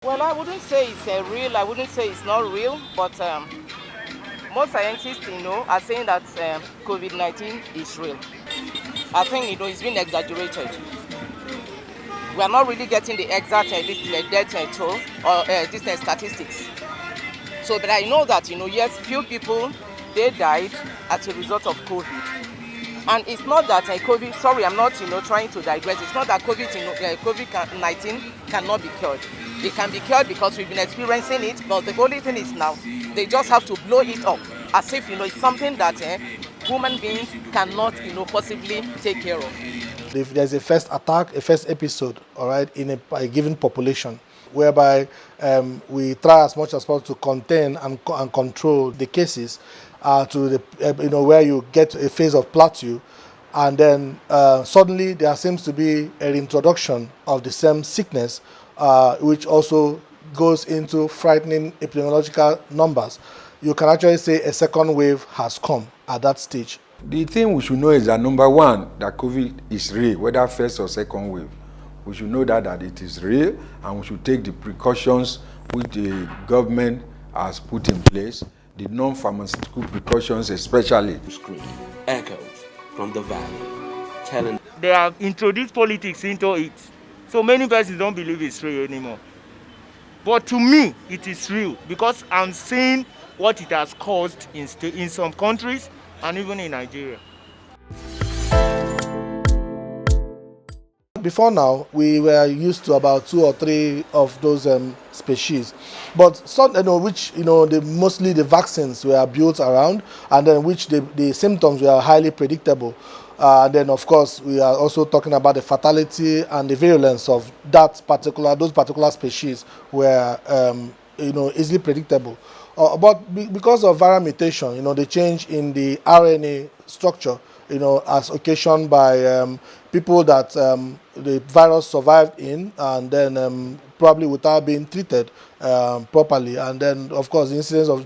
Well, I wouldn't say it's real. I wouldn't say it's not real, but most scientists, are saying that COVID-19 is real. I think it's been exaggerated. We are not really getting the exact death toll or this statistics. So, but I know that yes, few people they died as a result of COVID. And it's not that COVID, sorry, I'm not, trying to digress. It's not that COVID-19 cannot be cured. It can be cured because we've been experiencing it, but the only thing is now, they just have to blow it up as if, it's something that human beings cannot, possibly take care of. If there's a first attack, a first episode, all right, in a given population, whereby we try as much as possible to contain and control the cases to the where you get a phase of plateau, and then suddenly there seems to be a reintroduction of the same sickness, which also goes into frightening epidemiological numbers. You can actually say a second wave has come at that stage. The thing we should know is that number one, that COVID is real, whether first or second wave. We should know that it is real, and we should take the precautions which the government has put in place, the non-pharmaceutical precautions especially. Screen echoes from the valley, telling They have introduced politics into it. So many persons don't believe it's real anymore. But to me, it is real because I'm seeing what it has caused in some countries and even in Nigeria. Before now, we were used to about 2 or 3 of those species, but some, which mostly the vaccines were built around, and then which the symptoms were highly predictable. And then, of course, we are also talking about the fatality and the virulence of those particular species were easily predictable. But because of viral mutation, the change in the RNA structure, as occasioned by people that the virus survived in, and then probably without being treated properly, and then of course the incidence of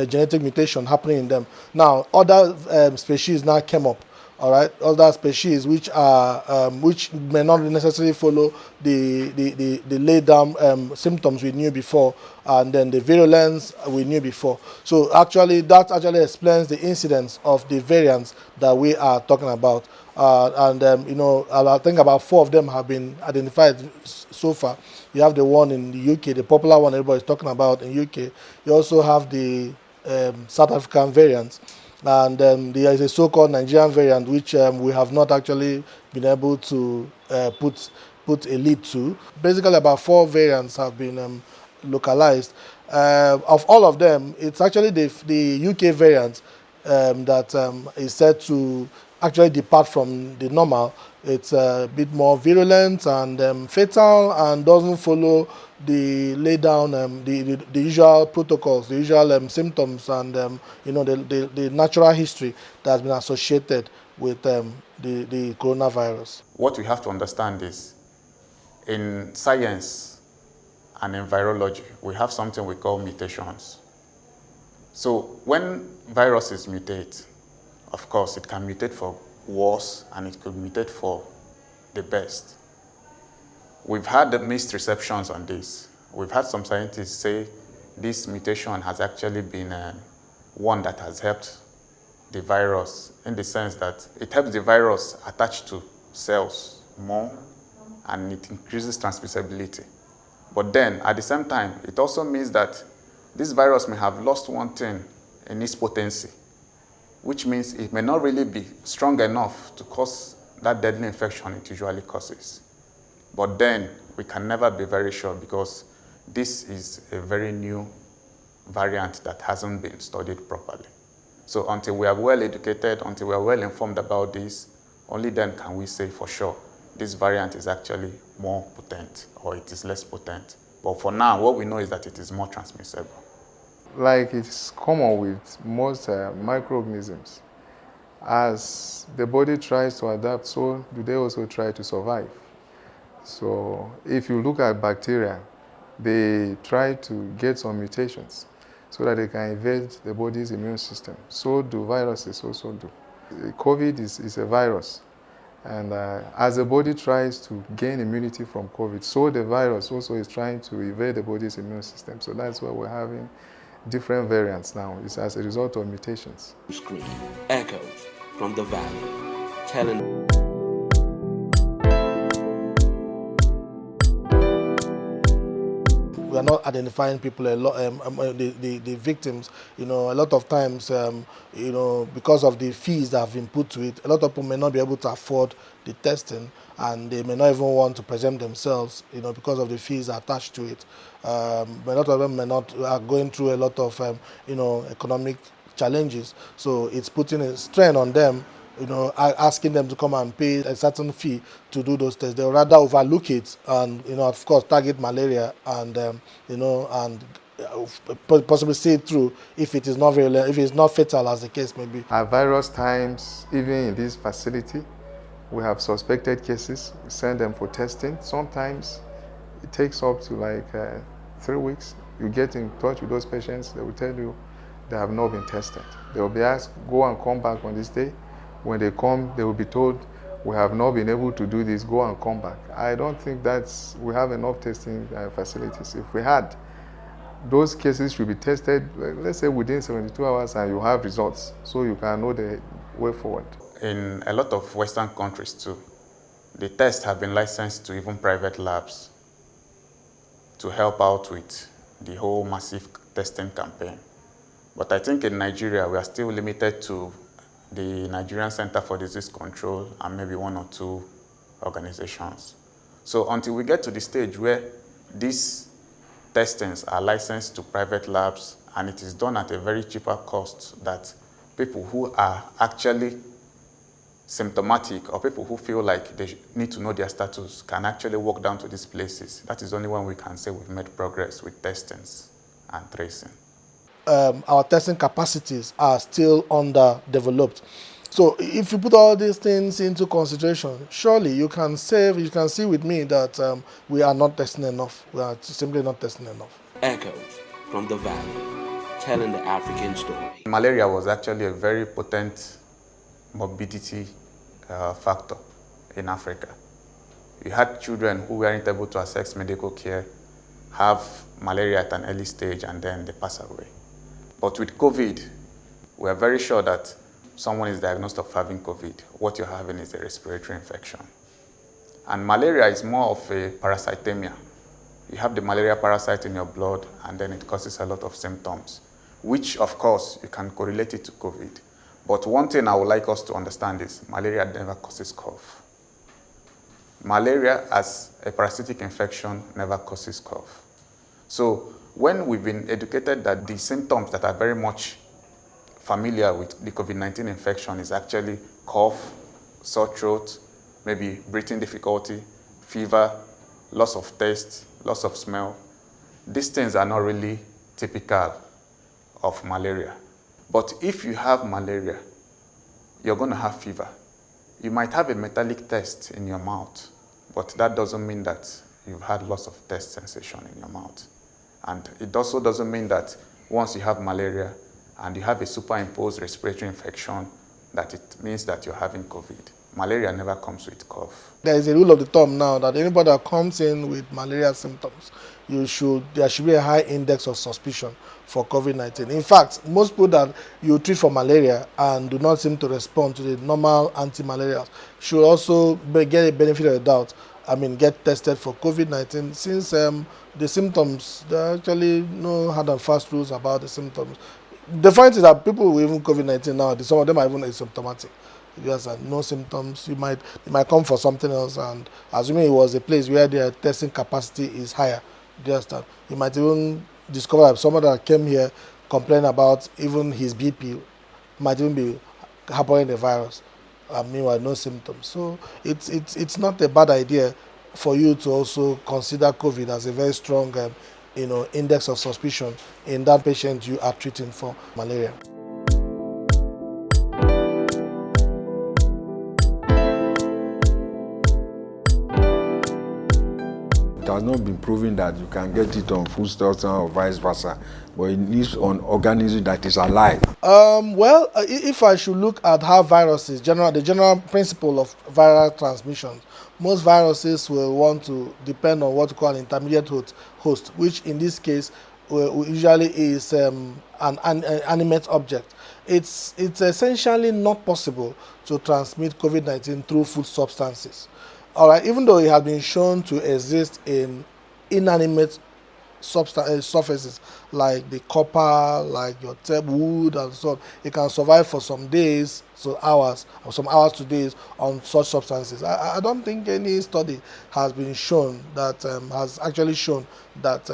genetic mutation happening in them. Now other species now came up. All right, other species which may not necessarily follow the laid down symptoms we knew before, and then the virulence we knew before. So actually, that actually explains the incidence of the variants that we are talking about. I think about 4 of them have been identified so far. You have the one in the UK, the popular one everybody's talking about in UK. You also have the South African variant. And there is a so-called Nigerian variant, which we have not actually been able to put a lead to. Basically, about 4 variants have been localized. Of all of them, it's actually the UK variant that is said to actually depart from the normal. It's a bit more virulent and fatal, and doesn't follow the lay down the usual protocols, the usual symptoms, and the natural history that has been associated with the coronavirus. What we have to understand is, in science and in virology, we have something we call mutations. So when viruses mutate, of course, it can mutate for worse and it could mutate for the best. We've had the mixed receptions on this. We've had some scientists say this mutation has actually been one that has helped the virus, in the sense that it helps the virus attach to cells more and it increases transmissibility. But then, at the same time, it also means that this virus may have lost one thing in its potency, which means it may not really be strong enough to cause that deadly infection it usually causes. But then we can never be very sure, because this is a very new variant that hasn't been studied properly. So until we are well educated, until we are well informed about this, only then can we say for sure this variant is actually more potent or it is less potent. But for now, what we know is that it is more transmissible. Like it's common with most microorganisms. As the body tries to adapt, so do they also try to survive. So if you look at bacteria, they try to get some mutations so that they can evade the body's immune system. So do viruses also do. COVID is a virus, And as the body tries to gain immunity from COVID, so the virus also is trying to evade the body's immune system. So that's why we're having different variants now. It's as a result of mutations. Screen echoes from the valley, telling we are not identifying people a lot, the victims, a lot of times, because of the fees that have been put to it, a lot of people may not be able to afford the testing, and they may not even want to present themselves, because of the fees attached to it. A lot of them are going through a lot of, economic challenges, so it's putting a strain on them, asking them to come and pay a certain fee to do those tests. They'll rather overlook it and, of course, target malaria and, possibly see it through if it is not virulent, if it's not fatal, as the case may be. At various times, even in this facility, we have suspected cases. We send them for testing. Sometimes it takes up to 3 weeks. You get in touch with those patients, they will tell you they have not been tested. They will be asked, go and come back on this day. When they come, they will be told, we have not been able to do this, go and come back. I don't think we have enough testing facilities. If we had, those cases should be tested, let's say within 72 hours, and you have results, so you can know the way forward. In a lot of Western countries too, the tests have been licensed to even private labs to help out with the whole massive testing campaign. But I think in Nigeria, we are still limited to the Nigerian Center for Disease Control and maybe 1 or 2 organizations. So until we get to the stage where these testings are licensed to private labs and it is done at a very cheaper cost, that people who are actually symptomatic or people who feel like they need to know their status can actually walk down to these places, that is only when we can say we've made progress with testings and tracing. Our testing capacities are still underdeveloped. So if you put all these things into consideration, surely you can see with me that we are not testing enough. We are simply not testing enough. echoes from the valley, telling the African story. Malaria was actually a very potent morbidity factor in Africa. You had children who weren't able to access medical care, have malaria at an early stage, and then they pass away. But with COVID, we are very sure that someone is diagnosed of having COVID. What you're having is a respiratory infection. And malaria is more of a parasitemia. You have the malaria parasite in your blood, and then it causes a lot of symptoms, which, of course, you can correlate it to COVID. But one thing I would like us to understand is malaria never causes cough. Malaria as a parasitic infection never causes cough. So when we've been educated that the symptoms that are very much familiar with the COVID-19 infection is actually cough, sore throat, maybe breathing difficulty, fever, loss of taste, loss of smell, these things are not really typical of malaria. But if you have malaria, you're going to have fever. You might have a metallic taste in your mouth, but that doesn't mean that you've had loss of taste sensation in your mouth. And it also doesn't mean that once you have malaria and you have a superimposed respiratory infection, that it means that you're having COVID. Malaria never comes with cough. There is a rule of the thumb now that anybody that comes in with malaria symptoms, there should be a high index of suspicion for COVID-19. In fact, most people that you treat for malaria and do not seem to respond to the normal anti-malarials should also get a benefit of the doubt. Get tested for COVID-19 since the symptoms, there are actually no hard and fast rules about the symptoms. The fact is that people with even COVID-19 now, some of them are even asymptomatic. Yes, and no symptoms. They might come for something else, and assuming it was a place where their testing capacity is higher, just you might even discover that someone that came here complaining about even his BP might even be harboring the virus. Meanwhile, no symptoms. So it's not a bad idea for you to also consider COVID as a very strong, index of suspicion in that patient you are treating for malaria. It has has not been proven that you can get it on foodstuffs or vice versa, but it needs on organism that is alive. Well, if I should look at how viruses, the general principle of viral transmission, most viruses will want to depend on what we call an intermediate host, which in this case usually is an animate object. It's essentially not possible to transmit COVID-19 through food substances. All right, even though it has been shown to exist in inanimate surfaces like the copper, like your wood and so on, it can survive for some days, so hours, or some hours to days on such substances. I don't think any study has been shown that has actually shown that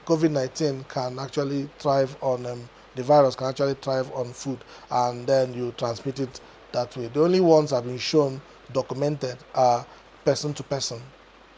COVID-19 can actually thrive on the virus can actually thrive on food, and then you transmit it that way. The only ones that have been shown, documented, are person to person,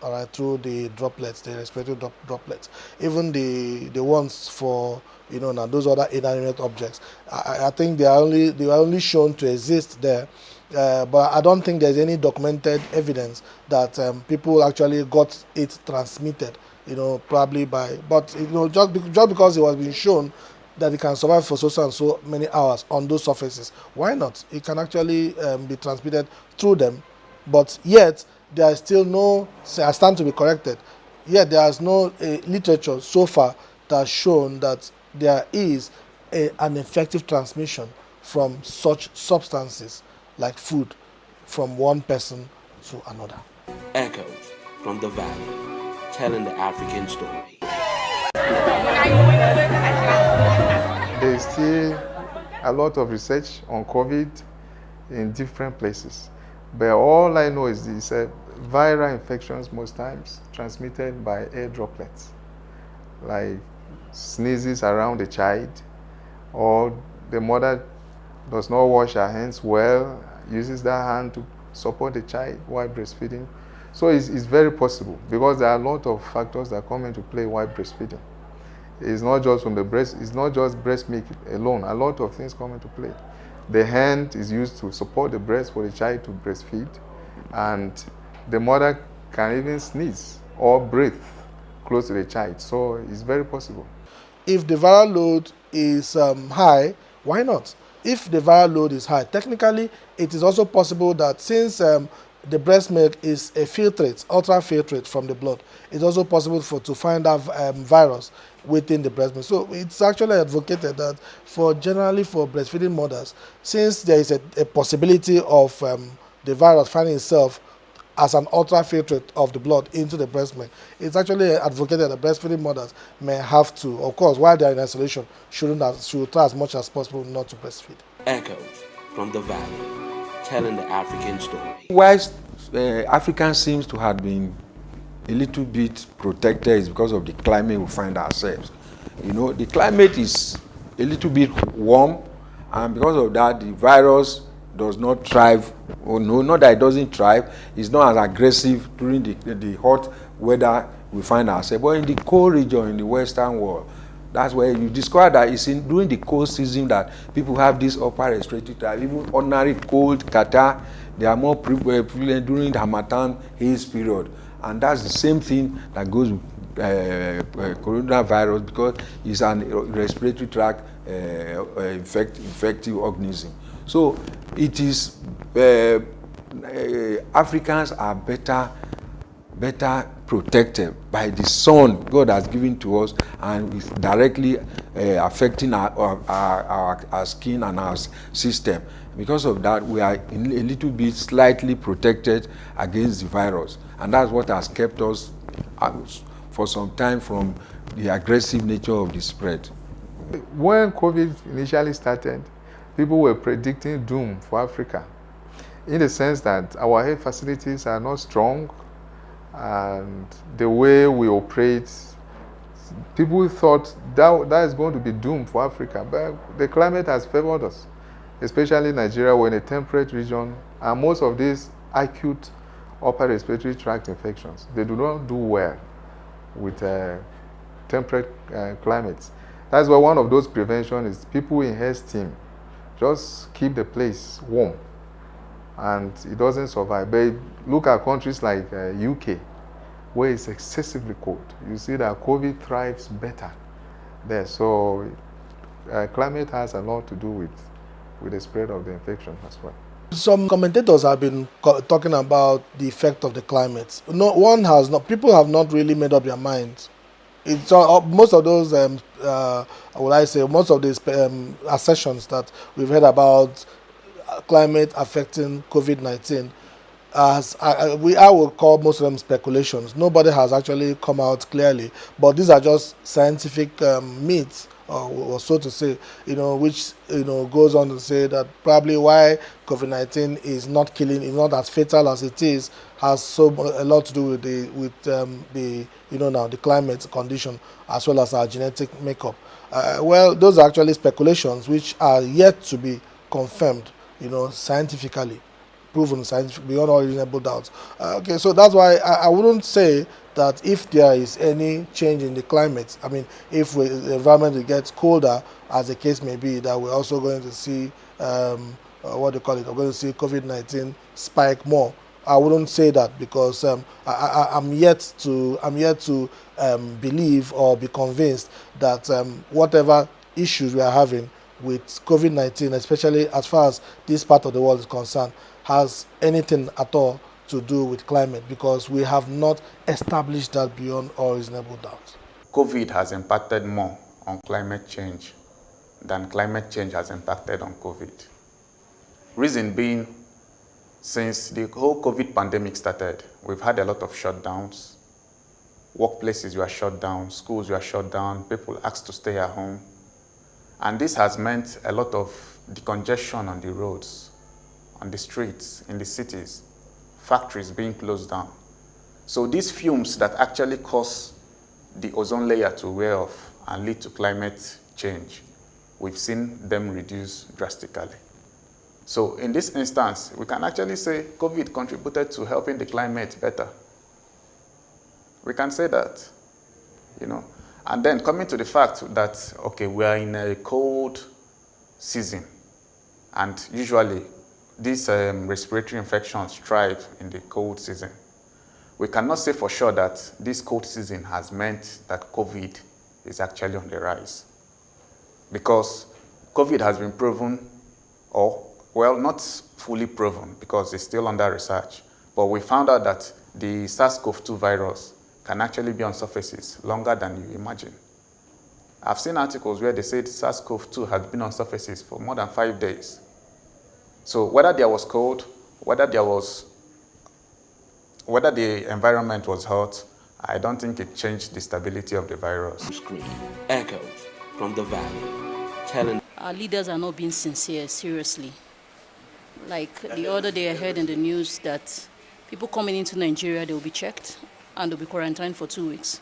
all right, through the droplets, the respiratory droplets. Even the ones for, you know, now those other inanimate objects, I think they are only shown to exist there, but I don't think there's any documented evidence that people actually got it transmitted, you know, probably by, but you know, just because it was being shown that it can survive for so and so many hours on those surfaces, why not? It can actually be transmitted through them, but yet there is still no, I stand to be corrected, yet there is no literature so far that has shown that there is an effective transmission from such substances like food from one person to another. Echoes from the Valley, telling the African story. There is still a lot of research on COVID in different places. But all I know is these viral infections most times transmitted by air droplets, like sneezes around the child, or the mother does not wash her hands well, uses that hand to support the child while breastfeeding. So it's very possible, because there are a lot of factors that come into play while breastfeeding. It's not just from the breast, it's not just breast milk alone. A lot of things come into play. The hand is used to support the breast for the child to breastfeed, and the mother can even sneeze or breathe close to the child. So it's very possible. If the viral load is high, why not? If the viral load is high, technically it is also possible that since the breast milk is a filtrate, ultrafiltrate from the blood, it's also possible to find that virus within the breast milk. So it's actually advocated that generally for breastfeeding mothers, since there is a possibility of the virus finding itself as an ultrafiltrate of the blood into the breast milk, it's actually advocated that breastfeeding mothers may have to, of course, while they're in isolation, should try as much as possible not to breastfeed. Echoes from the Valley, telling the African story. Whilst Africa seems to have been a little bit protected, is because of the climate we find ourselves. You know, the climate is a little bit warm, and because of that, the virus does not thrive. Or no, not that it doesn't thrive, it's not as aggressive during the hot weather we find ourselves. But in the cold region, in the Western world, that's where you discover that it's during the cold season that people have this upper respiratory tract. Even ordinary cold, catarrh, they are more prevalent during the Harmattan haze period. And that's the same thing that goes with coronavirus, because it's an respiratory tract infective organism. So it is, Africans are better protected by the sun God has given to us, and it's directly affecting our skin and our system. Because of that, we are a little bit slightly protected against the virus, and that's what has kept us for some time from the aggressive nature of the spread. When COVID initially started, people were predicting doom for Africa, in the sense that our health facilities are not strong, and the way we operate, people thought that is going to be doom for Africa. But the climate has favored us, especially Nigeria. We're in a temperate region, and most of these acute upper respiratory tract infections, they do not do well with temperate climates. That's why one of those preventions is people inhale steam. Just keep the place warm, and it doesn't survive. But look at countries like UK, where it's excessively cold. You see that COVID thrives better there. So climate has a lot to do with the spread of the infection as well. Some commentators have been talking about the effect of the climate. People have not really made up their minds. It's most of those, most of these assertions that we've heard about climate affecting COVID-19, I will call most of them speculations. Nobody has actually come out clearly, but these are just scientific myths, or so to say, which goes on to say that probably why COVID-19 is not as fatal as it is, has a lot to do with the climate condition as well as our genetic makeup. Well, those are actually speculations which are yet to be confirmed, scientifically, proven beyond all reasonable doubt. Okay, so that's why I wouldn't say that if there is any change in the climate, if the environment gets colder, as the case may be, that we're also going to see we're going to see COVID-19 spike more. I wouldn't say that because I'm yet to believe or be convinced that whatever issues we are having with COVID-19, especially as far as this part of the world is concerned, has anything at all to do with climate, because we have not established that beyond all reasonable doubt. COVID has impacted more on climate change than climate change has impacted on COVID. Reason being, since the whole COVID pandemic started, we've had a lot of shutdowns. Workplaces were shut down, schools were shut down, people asked to stay at home. And this has meant a lot of decongestion on the roads, on the streets, in the cities, factories being closed down. So these fumes that actually cause the ozone layer to wear off and lead to climate change, we've seen them reduce drastically. So in this instance, we can actually say COVID contributed to helping the climate better. We can say that, And then coming to the fact that, okay, we are in a cold season, and usually these respiratory infections thrive in the cold season. We cannot say for sure that this cold season has meant that COVID is actually on the rise, because COVID has been proven, not fully proven because it's still under research, but we found out that the SARS-CoV-2 virus can actually be on surfaces longer than you imagine. I've seen articles where they said SARS-CoV-2 has been on surfaces for more than 5 days. So whether there was cold, whether the environment was hot, I don't think it changed the stability of the virus. Screen echoes from the valley, telling our leaders are not being sincere, seriously. Like the other day I heard in the news that people coming into Nigeria, they will be checked and they'll be quarantined for 2 weeks.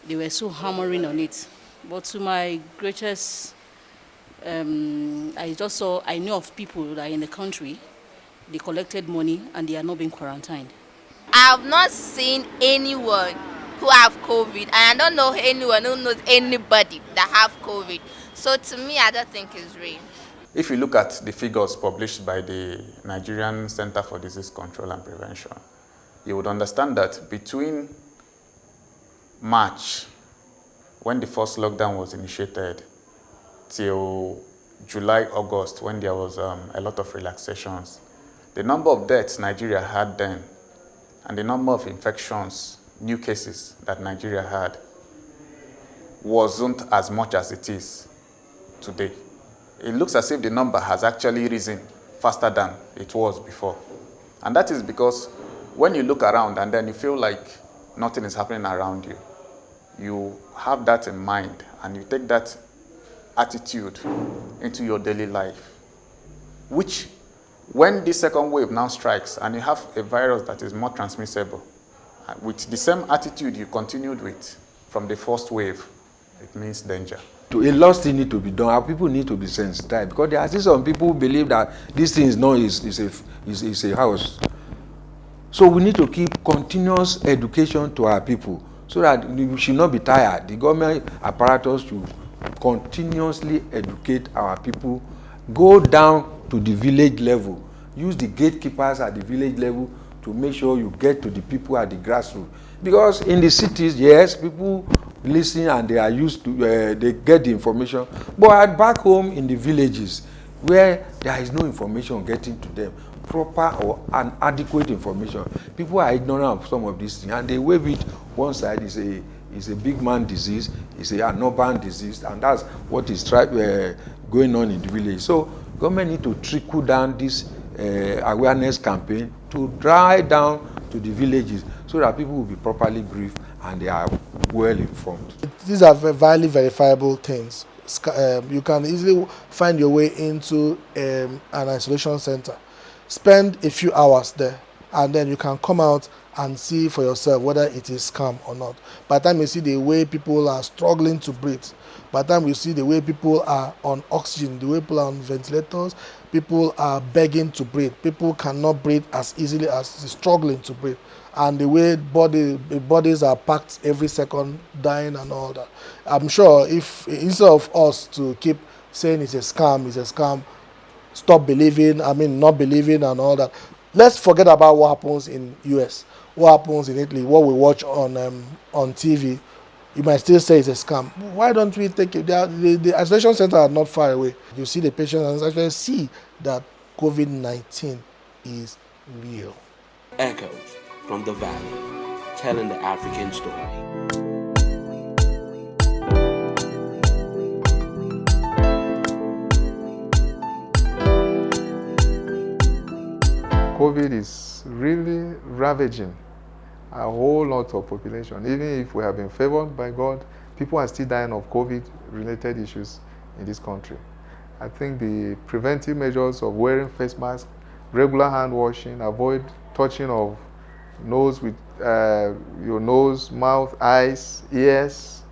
They were so hammering on it. But to my greatest, I know of people that are in the country, they collected money and they are not being quarantined. I have not seen anyone who have COVID, and I don't know anyone who knows anybody that have COVID. So to me, I don't think it's real. If you look at the figures published by the Nigerian Center for Disease Control and Prevention, you would understand that between March, when the first lockdown was initiated, till July, August, when there was a lot of relaxations, the number of deaths Nigeria had then and the number of infections, new cases that Nigeria had, wasn't as much as it is today. It looks as if the number has actually risen faster than it was before. And that is because when you look around and then you feel like nothing is happening around you, you have that in mind and you take that attitude into your daily life, which when this second wave now strikes and you have a virus that is more transmissible, with the same attitude you continued with from the first wave, it means danger. A lot still need to be done. Our people need to be sensitized, because there are still some people who believe that this thing is a house. So we need to keep continuous education to our people so that we should not be tired. The government apparatus should continuously educate our people, go down to the village level, use the gatekeepers at the village level to make sure you get to the people at the grassroots. Because in the cities, yes, people listen and they are used to, they get the information. But back home in the villages, where there is no information getting to them, proper or adequate information, people are ignorant of some of these things, and they wave it one side is a big man disease, it's an urban disease, and that's what is going on in the village. So government need to trickle down this awareness campaign to drive down to the villages so that people will be properly briefed and they are well informed. These are highly verifiable things. You can easily find your way into an isolation center, spend a few hours there, and then you can come out and see for yourself whether it is scam or not. By the time you see the way people are struggling to breathe, by the time you see the way people are on oxygen, the way people are on ventilators, people are begging to breathe. People cannot breathe as easily as struggling to breathe. And the way bodies are packed every second, dying and all that. I'm sure if instead of us to keep saying it's a scam, stop believing, not believing and all that. Let's forget about what happens in US, what happens in Italy, what we watch on TV. You might still say it's a scam. Why don't we take it? The isolation centers are not far away. You see the patients and actually see that COVID-19 is real. Echoes from the Valley, telling the African story. COVID is really ravaging a whole lot of population. Even if we have been favored by God, people are still dying of COVID-related issues in this country. I think the preventive measures of wearing face masks, regular hand washing, avoid touching of nose with your nose, mouth, eyes, ears,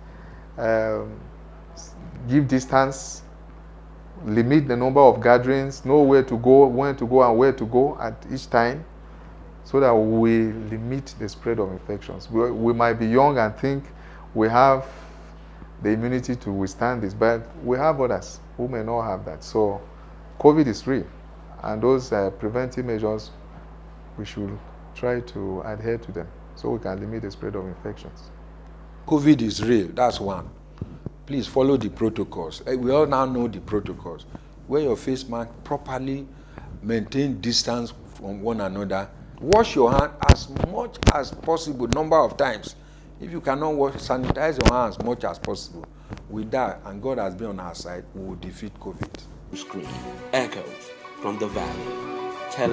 give distance, limit the number of gatherings, know where to go, when to go, and where to go at each time, so that we limit the spread of infections. We might be young and think we have the immunity to withstand this, but we have others who may not have that. So COVID is real, and those preventive measures, we should try to adhere to them so we can limit the spread of infections. COVID is real, that's one. Please follow the protocols. We all now know the protocols. Wear your face mask properly, maintain distance from one another. Wash your hand as much as possible, number of times. If you cannot wash, sanitize your hands as much as possible. With that, and God has been on our side, we will defeat COVID. Screen. Echoes from the Valley, telling